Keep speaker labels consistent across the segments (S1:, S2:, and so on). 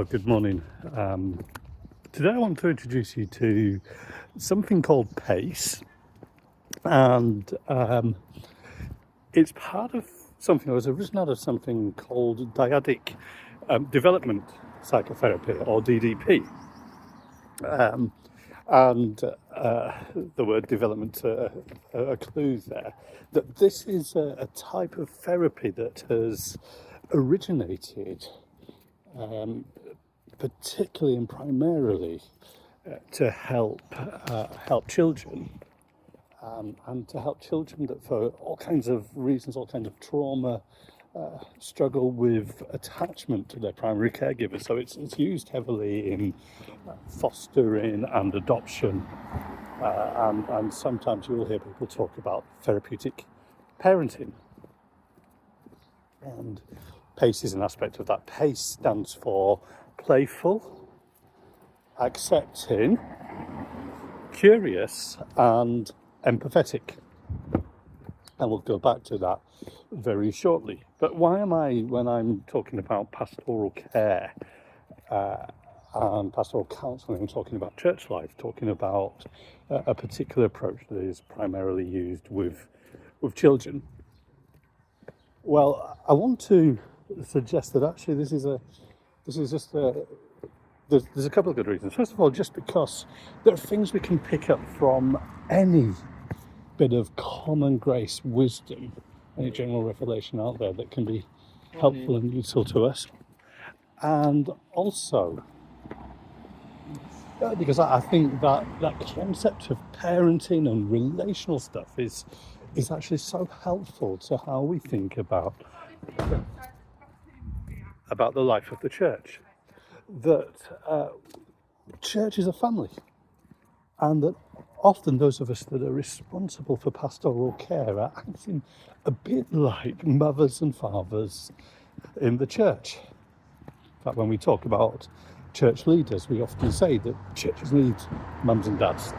S1: Good morning. Today I want to introduce you to something called PACE, and it's part of something that was arisen out of something called dyadic development psychotherapy, or DDP. And the word development a clue there, that this is a type of therapy that has originated particularly and primarily to help children, and to help children that, for all kinds of reasons, all kinds of trauma, struggle with attachment to their primary caregivers. So it's used heavily in fostering and adoption, and sometimes you will hear people talk about therapeutic parenting. And PACE is an aspect of that. PACE stands for playful, accepting, curious, and empathetic. And we'll go back to that very shortly. But why am I, when I'm talking about pastoral care and pastoral counselling, I'm talking about church life, talking about a particular approach that is primarily used with children? Well, I want to suggest that actually there's a couple of good reasons. First of all, just because there are things we can pick up from any bit of common grace, wisdom, any general revelation out there that can be helpful and useful to us. And also, because I think that concept of parenting and relational stuff is actually so helpful to how we think about the life of the church. That church is a family, and that often those of us that are responsible for pastoral care are acting a bit like mothers and fathers in the church. In fact, when we talk about church leaders, we often say that churches need mums and dads.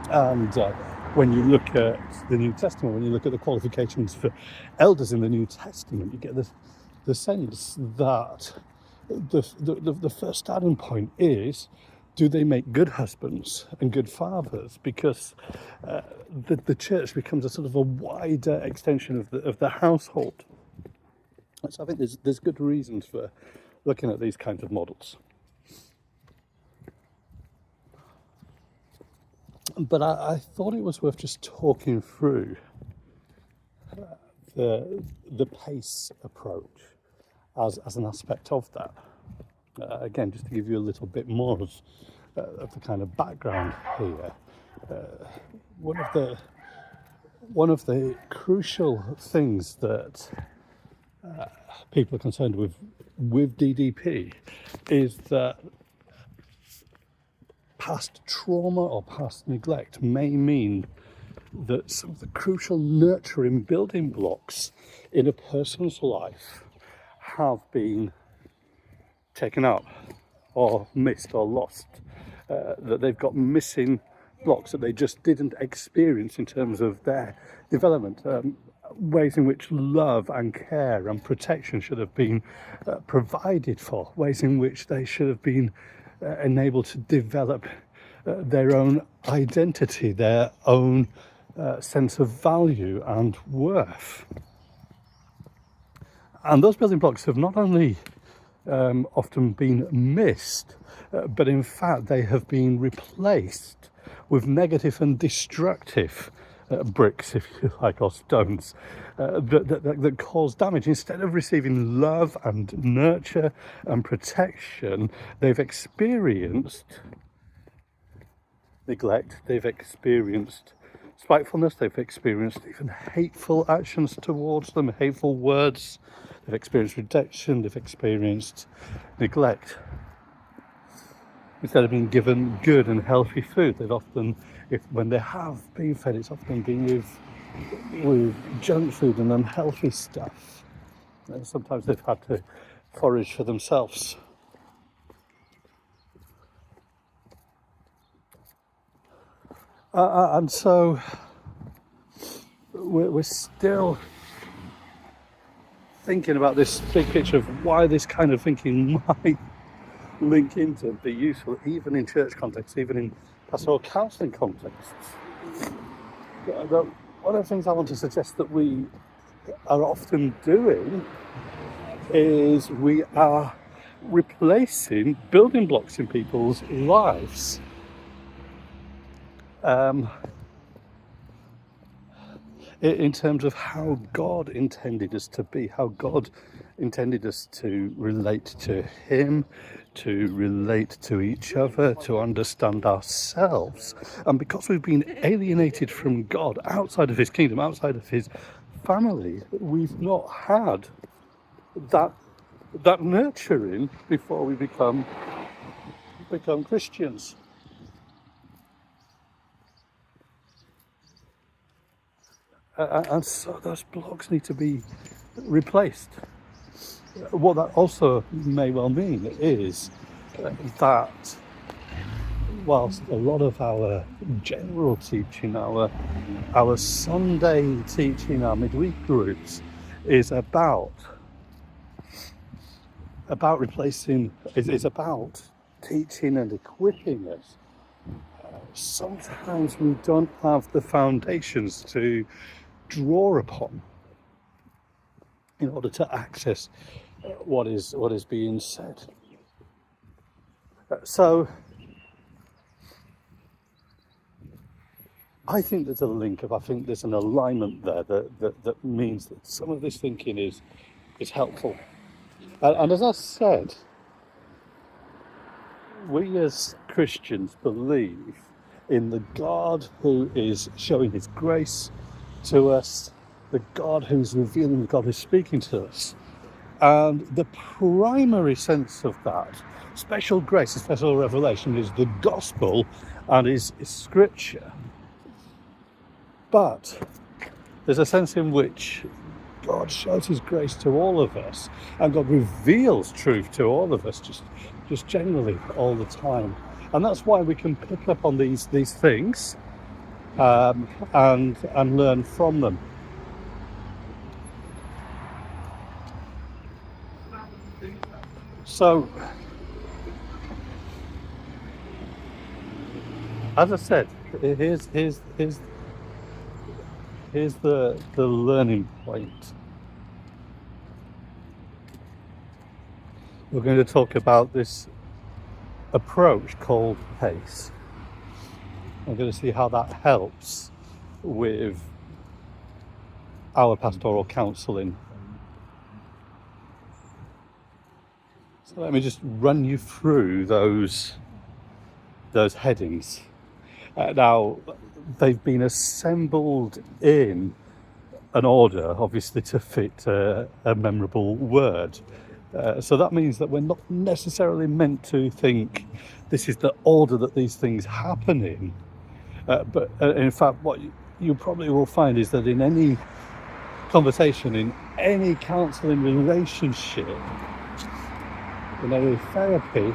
S1: And when you look at the New Testament, when you look at the qualifications for elders in the New Testament, you get the sense that the first starting point is, do they make good husbands and good fathers? Because the church becomes a sort of a wider extension of the household. So I think there's good reasons for looking at these kinds of models. But I thought it was worth just talking through the PACE approach as an aspect of that. Again, just to give you a little bit more of the kind of background here. One of the crucial things that people are concerned with DDP is that past trauma or past neglect may mean that some of the crucial nurturing building blocks in a person's life have been taken out or missed or lost, that they've got missing blocks that they just didn't experience in terms of their development, ways in which love and care and protection should have been provided for, ways in which they should have been enabled to develop their own identity, their own sense of value and worth. And those building blocks have not only often been missed, but in fact they have been replaced with negative and destructive bricks, if you like, or stones that cause damage. Instead of receiving love and nurture and protection, they've experienced neglect, they've experienced spitefulness, they've experienced even hateful actions towards them, hateful words, they've experienced rejection, they've experienced neglect. Instead of being given good and healthy food, they've often, when they have been fed, it's often been with junk food and unhealthy stuff. And sometimes they've had to forage for themselves. And so we're still thinking about this big picture of why this kind of thinking might link into be useful even in church contexts, even in pastoral counselling contexts. One of the things I want to suggest that we are often doing is we are replacing building blocks in people's lives. In terms of how God intended us to be, how God intended us to relate to Him, to relate to each other, to understand ourselves. And because we've been alienated from God, outside of His kingdom, outside of His family, we've not had that nurturing before we become Christians. And so those blocks need to be replaced. What that also may well mean is that whilst a lot of our general teaching, our Sunday teaching, our midweek groups is about replacing, is about teaching and equipping us. Sometimes we don't have the foundations to draw upon in order to access what is being said. So I think there's a link I think there's an alignment there that means that some of this thinking is helpful. And as I said, we as Christians believe in the God who is showing His grace to us, the God who's revealing, the God who's speaking to us. And the primary sense of that special grace, special revelation, is the gospel and is scripture. But there's a sense in which God shows His grace to all of us, and God reveals truth to all of us, just generally all the time. And that's why we can pick up on these things and learn from them. So, as I said, here's the learning point. We're going to talk about this approach called PACE. I'm going to see how that helps with our pastoral counselling. So let me just run you through those headings. Now, they've been assembled in an order, obviously, to fit a memorable word. So that means that we're not necessarily meant to think this is the order that these things happen in. But in fact, what you probably will find is that in any conversation, in any counselling relationship, in any therapy,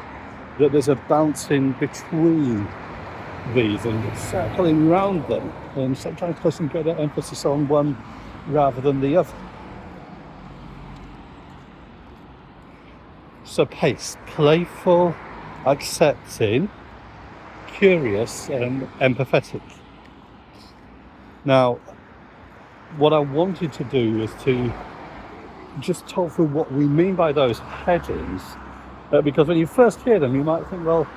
S1: that there's a bouncing between these and circling round them, and sometimes placing greater emphasis on one rather than the other. So PACE, playful, accepting, curious and empathetic. Now, what I wanted to do was to just talk through what we mean by those headings, because when you first hear them you might think, well,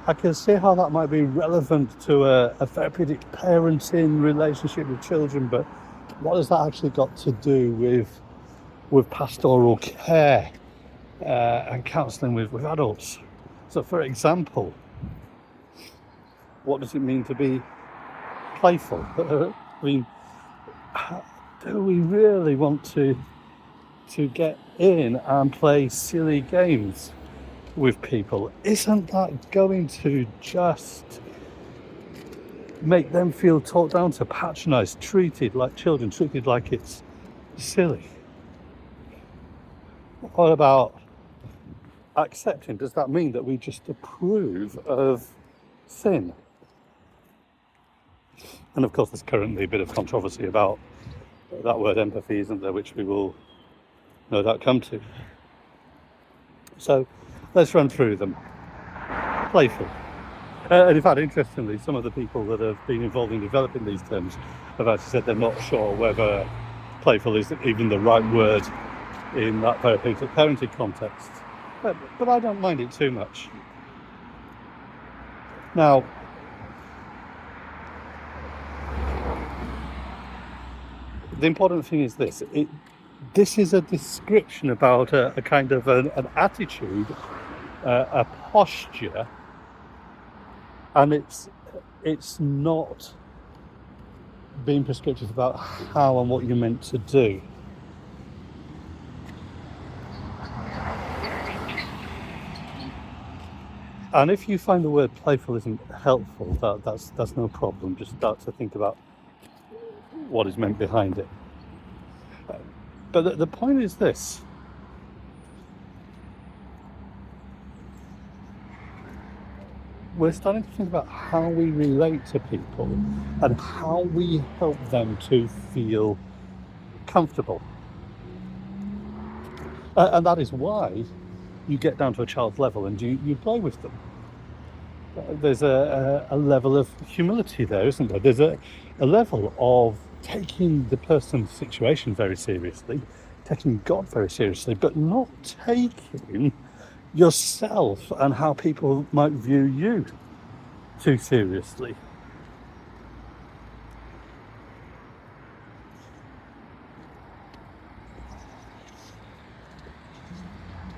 S1: I can see how that might be relevant to a therapeutic parenting relationship with children, but what has that actually got to do with pastoral care and counselling with adults? So, for example, what does it mean to be playful? I mean, do we really want to get in and play silly games with people? Isn't that going to just make them feel talked down to, patronised, treated like children, treated like it's silly? What about accepting? Does that mean that we just approve of sin? And of course, there's currently a bit of controversy about that word empathy, isn't there, which we will no doubt come to. So let's run through them. Playful. And in fact, interestingly, some of the people that have been involved in developing these terms have actually said they're not sure whether playful is even the right word in that therapeutic parenting context. But I don't mind it too much. Now, the important thing is this. This is a description about a kind of an attitude, a posture, and it's not being prescriptive about how and what you're meant to do. And if you find the word playful isn't helpful, that's no problem. Just start to think about what is meant behind it. But the point is this. We're starting to think about how we relate to people and how we help them to feel comfortable. And that is why you get down to a child's level and you play with them. There's a level of humility there, isn't there? There's a level of taking the person's situation very seriously, taking God very seriously, but not taking yourself and how people might view you too seriously.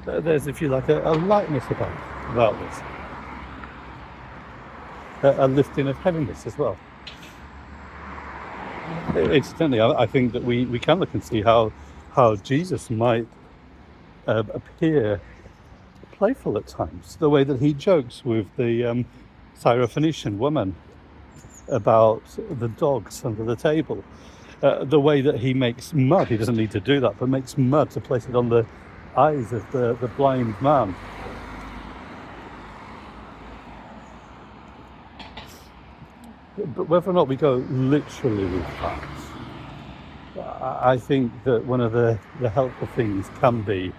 S1: There's, if you like, a lightness about this, a lifting of heaviness as well. Incidentally, I think that we can look and see how Jesus might appear playful at times. The way that he jokes with the Syrophoenician woman about the dogs under the table. The way that he makes mud, he doesn't need to do that, but makes mud to place it on the eyes of the blind man. But whether or not we go literally with that, I think that one of the helpful things can be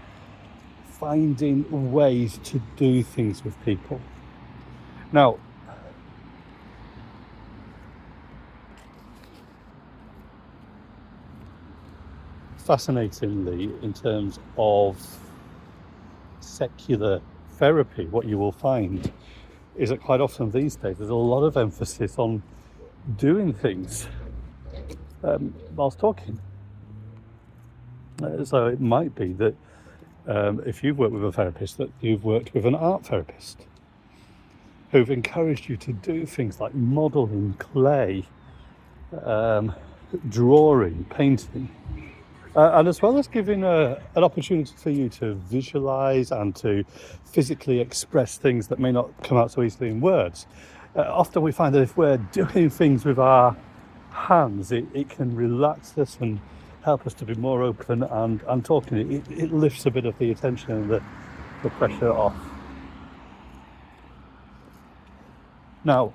S1: finding ways to do things with people. Now, fascinatingly, in terms of secular therapy, what you will find is that quite often these days there's a lot of emphasis on doing things whilst talking. So it might be that if you've worked with a therapist, that you've worked with an art therapist who've encouraged you to do things like modelling, clay, drawing, painting. And as well as giving an opportunity for you to visualize and to physically express things that may not come out so easily in words, often we find that if we're doing things with our hands, it can relax us and help us to be more open and talking. It lifts a bit of the attention and the pressure off. Now,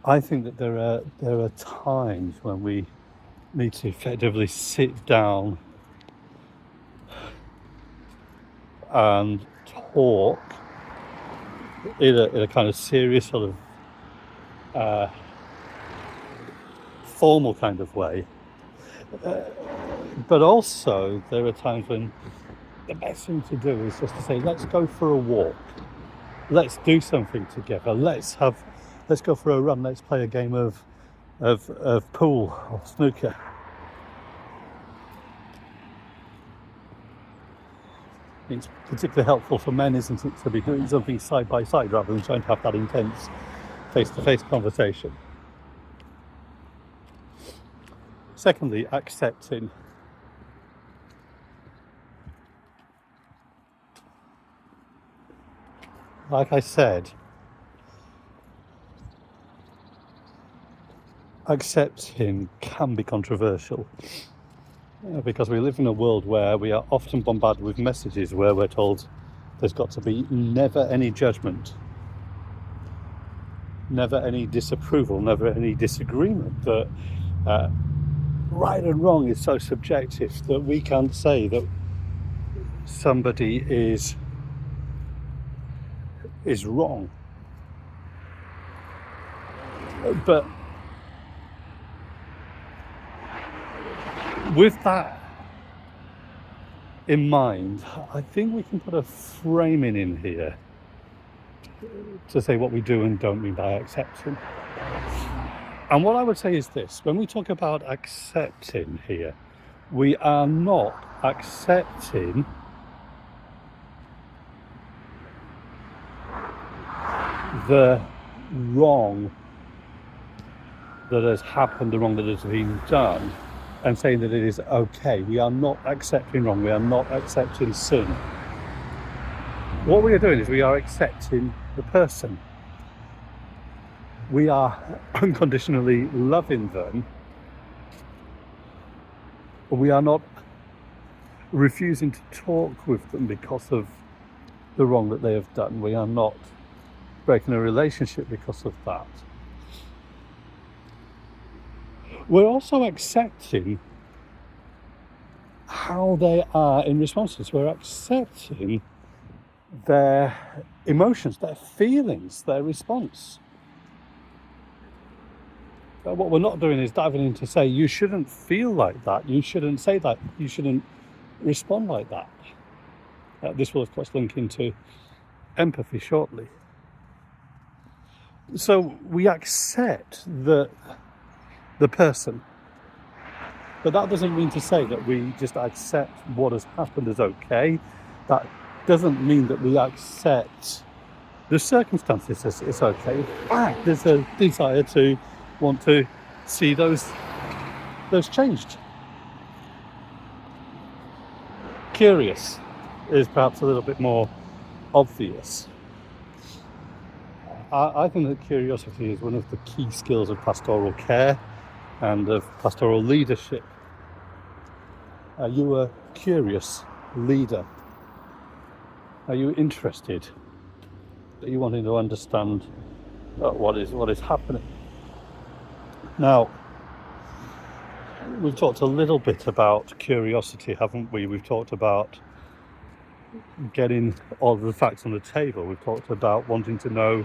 S1: I think that there are times when we need to effectively sit down and talk in a kind of serious sort of formal kind of way. But also there are times when the best thing to do is just to say, let's go for a walk, let's do something together, let's go for a run, let's play a game of pool or snooker. It's particularly helpful for men, isn't it, to be doing something side by side rather than trying to have that intense face-to-face conversation. Secondly, accepting. Like I said, accepting can be controversial because we live in a world where we are often bombarded with messages where we're told there's got to be never any judgment, never any disapproval, never any disagreement, that right and wrong is so subjective that we can't say that somebody is wrong. But with that in mind, I think we can put a framing in here to say what we do and don't mean by accepting. And what I would say is this: when we talk about accepting here, we are not accepting the wrong that has happened, the wrong that has been done, and saying that it is okay. We are not accepting wrong. We are not accepting sin. What we are doing is we are accepting the person. We are unconditionally loving them. But we are not refusing to talk with them because of the wrong that they have done. We are not breaking a relationship because of that. We're also accepting how they are in responses. We're accepting their emotions, their feelings, their response. But what we're not doing is diving in to say, you shouldn't feel like that, you shouldn't say that, you shouldn't respond like that. This will, of course, link into empathy shortly. So we accept the person, but that doesn't mean to say that we just accept what has happened as okay. That doesn't mean that we accept the circumstances as it's okay. In fact, there's a desire to want to see those changed. Curious is perhaps a little bit more obvious. I think that curiosity is one of the key skills of pastoral care and of pastoral leadership. Are you a curious leader? Are you interested? Are you wanting to understand what is happening? Now, we've talked a little bit about curiosity, haven't we? We've talked about getting all of the facts on the table. We've talked about wanting to know,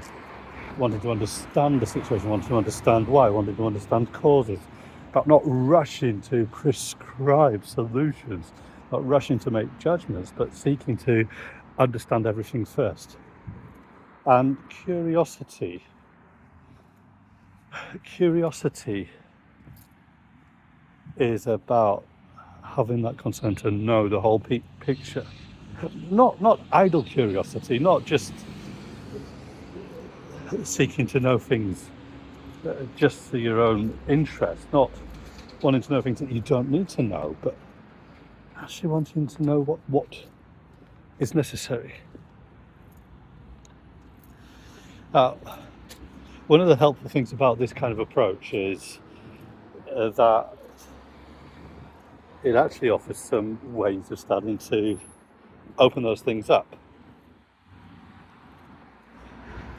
S1: wanting to understand the situation, wanting to understand why, wanting to understand causes, about not rushing to prescribe solutions, not rushing to make judgments, but seeking to understand everything first. And curiosity is about having that concern to know the whole picture. Not idle curiosity, not just seeking to know things just for your own interest, not wanting to know things that you don't need to know, but actually wanting to know what is necessary. One of the helpful things about this kind of approach is that it actually offers some ways of starting to open those things up.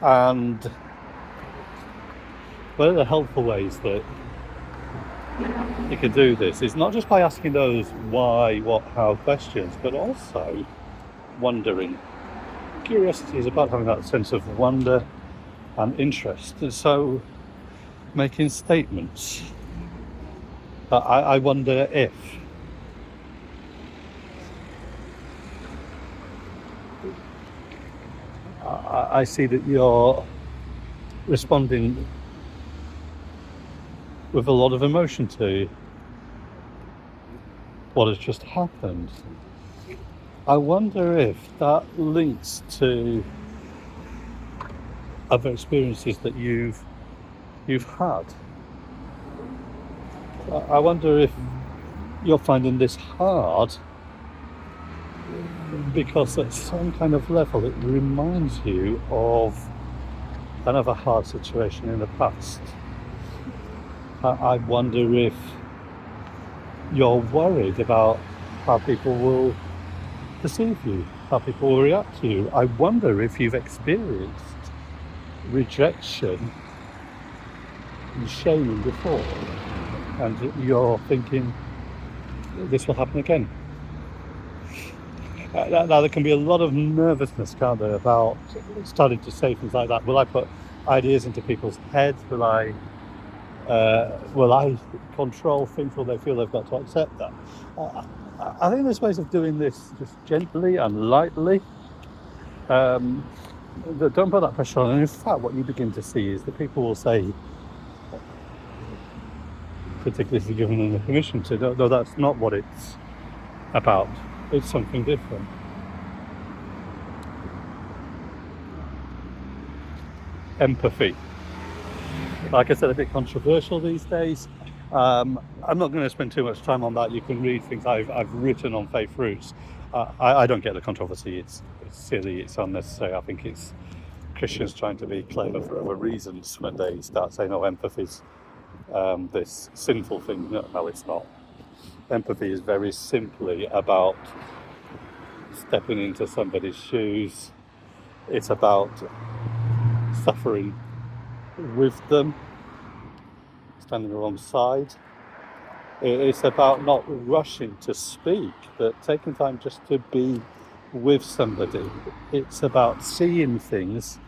S1: And one of the helpful ways that you can do this is not just by asking those why, what, how questions, but also wondering. Curiosity is about having that sense of wonder and interest, and so making statements. I wonder if. I see that you're responding with a lot of emotion to what has just happened. I wonder if that links to other experiences that you've had. I wonder if you're finding this hard because at some kind of level it reminds you of another hard situation in the past. I wonder if you're worried about how people will perceive you, how people will react to you. I wonder if you've experienced rejection and shaming before. and you're thinking this will happen again. Now there can be a lot of nervousness, can't there, about starting to say things like that. Will I put ideas into people's heads? Will I control things? Will they feel they've got to accept that? I think there's ways of doing this just gently and lightly. Don't put that pressure on. And in fact, what you begin to see is that people will say, particularly if you're giving them the permission to, no, that's not what it's about. It's something different. Empathy. Like I said, a bit controversial these days. I'm not going to spend too much time on that. You can read things I've written on faith roots. I don't get the controversy. It's silly. It's unnecessary. I think it's Christians trying to be clever for other reasons when they start saying, "Oh, empathy's this sinful thing." No, it's not. Empathy is very simply about stepping into somebody's shoes. It's about suffering with them, standing alongside. It's about not rushing to speak, but taking time just to be with somebody. It's about seeing things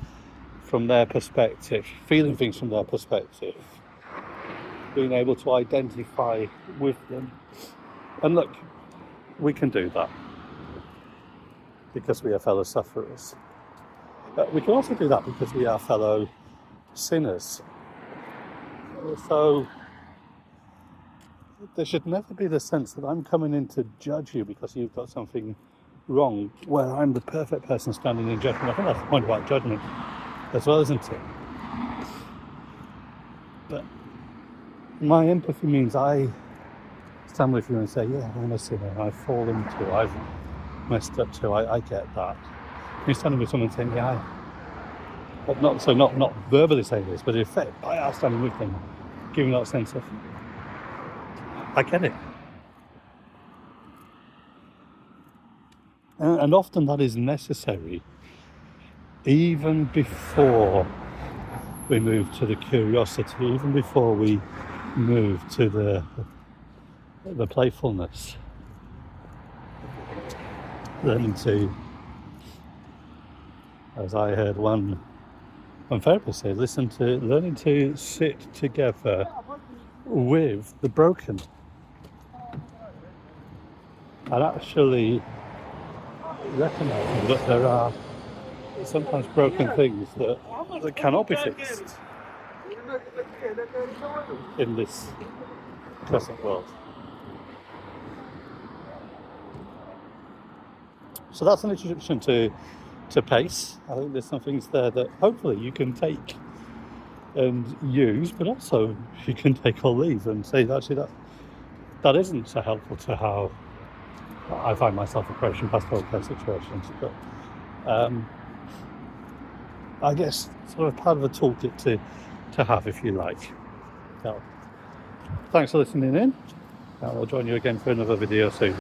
S1: from their perspective, feeling things from their perspective, being able to identify with them. And look, we can do that because we are fellow sufferers. We can also do that because we are fellow sinners. So there should never be the sense that I'm coming in to judge you because you've got something wrong, where I'm the perfect person standing in judgment. I think that's the point about judgment as well, isn't it? But my empathy means I stand with you and say, yeah, I'm a sinner, I've fallen too, I've messed up too, I get that. You're standing with someone saying, yeah, not verbally saying this, but in effect, I am standing with them, giving that sense of, I get it. And often that is necessary, even before we move to the curiosity, even before we move to the playfulness. Learning to, as I heard one therapist say, learning to sit together with the broken. And actually recognizing that there are sometimes broken things that cannot be fixed in this present world. So that's an introduction to pace. I think there's some things there that hopefully you can take and use, but also you can take or leave and say, actually, that isn't so helpful to how I find myself approaching pastoral care situations. But I guess sort of part of a toolkit to have, if you like. So, thanks for listening in. I'll join you again for another video soon.